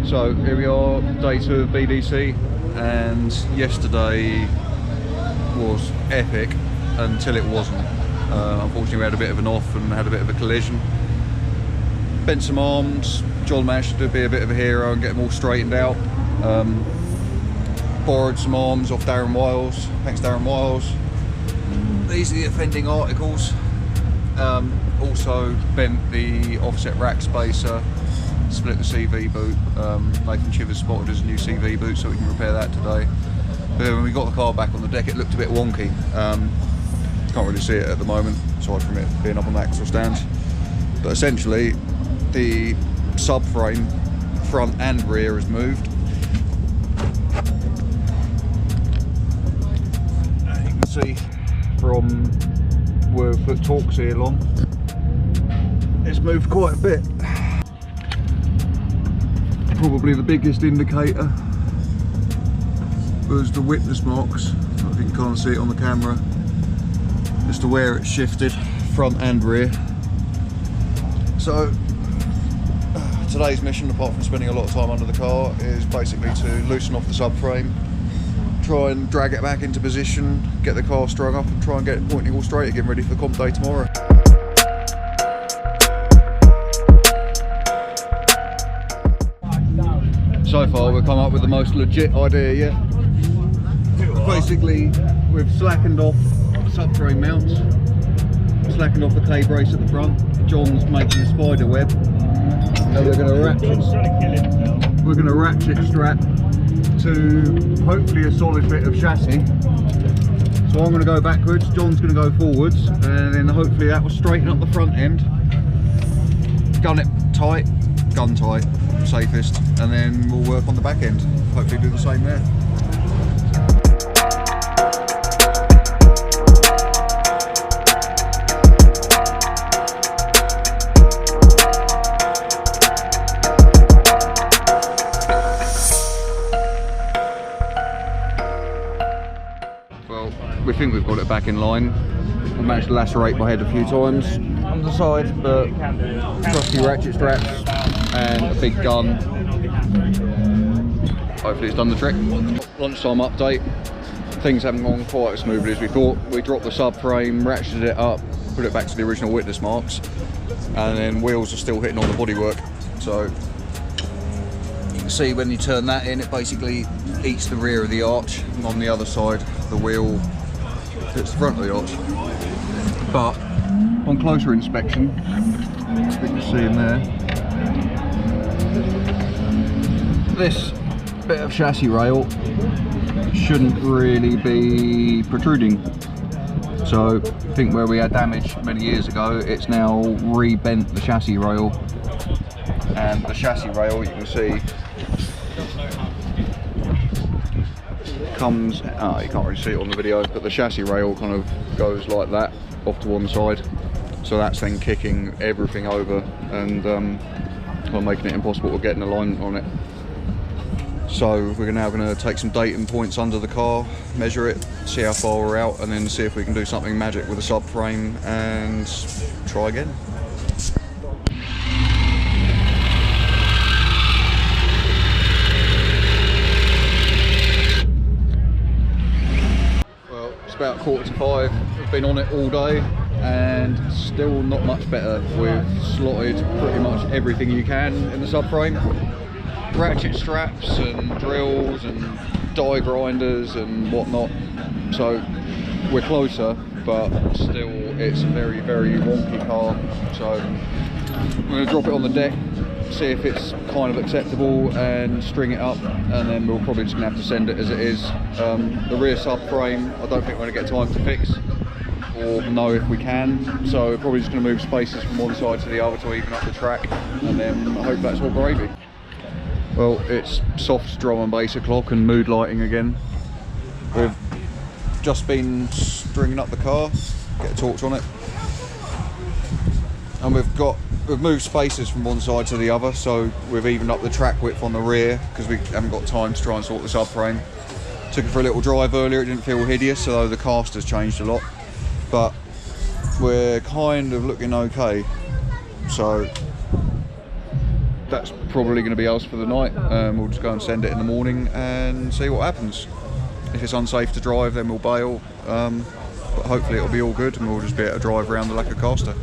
So here we are, day 2 of BDC, and yesterday was epic until it wasn't. Unfortunately we had a bit of an off and had a bit of a collision. Bent some arms. John managed to be a bit of a hero and get them all straightened out. Borrowed some arms off Darren Wiles, thanks Darren Wiles. These are the offending articles. Also bent the offset rack spacer, split the CV boot. Nathan Chivers spotted us a new CV boot, so we can repair that today. But then when we got the car back on the deck, it looked a bit wonky. Can't really see it at the moment, aside from it being up on the axle stand. But essentially, the subframe, front and rear, has moved. And you can see from where we put Torx here along, it's moved quite a bit. Probably the biggest indicator was the witness marks. I think you can't see it on the camera. Just to where it's shifted, front and rear. So today's mission, apart from spending a lot of time under the car, is basically to loosen off the subframe, try and drag it back into position, get the car strung up and try and get it pointing all straight again, ready for comp day tomorrow. So far we've come up with the most legit idea yet. Basically we've slackened off subframe mounts, slackened off the K-brace at the front. John's making a spider web, and we're going to ratchet strap to hopefully a solid bit of chassis. So I'm going to go backwards, John's going to go forwards, and then hopefully that will straighten up the front end, gun it tight, gun tight, safest, and then we'll work on the back end, hopefully do the same there. We think we've got it back in line. I managed to lacerate my head a few times on the side, but trusty ratchet straps and a big gun. Hopefully it's done the trick. Lunchtime update. Things haven't gone quite as smoothly as we thought. We dropped the subframe, ratcheted it up, put it back to the original witness marks, and then wheels are still hitting on the bodywork. So you can see when you turn that in, it basically eats the rear of the arch, and on the other side the wheel hits the front of the arch. But on closer inspection, as we can see in there, this bit of chassis rail shouldn't really be protruding. So I think where we had damage many years ago, it's now re-bent the chassis rail, and the chassis rail, you can see, comes, you can't really see it on the video, but the chassis rail kind of goes like that off to one side, so that's then kicking everything over and kind of making it impossible to get an alignment on it. So we're now going to take some datum points under the car, measure it, see how far we're out, and then see if we can do something magic with the subframe and try again. About 4:45. We've been on it all day and still not much better. We've slotted pretty much everything you can in the subframe. Ratchet straps and drills and die grinders and whatnot. So we're closer, but still it's a very, very wonky car. So I'm going to drop it on the deck, see if it's kind of acceptable and string it up, and then we'll probably just gonna have to send it as it is. The rear subframe, I don't think we're gonna get time to fix or know if we can, so we're probably just gonna move spaces from one side to the other to even up the track, and then I hope that's all gravy. Well, it's soft drum and bass o'clock and mood lighting again. We've just been stringing up the car, get a torch on it, and we've moved spaces from one side to the other, so we've evened up the track width on the rear because we haven't got time to try and sort the subframe. Took it for a little drive earlier, it didn't feel hideous, although the cast has changed a lot, but we're kind of looking okay. So that's probably going to be us for the night. We'll just go and send it in the morning and see what happens. If it's unsafe to drive, then we'll bail, but hopefully it'll be all good and we'll just be able to drive around the Lacquer caster.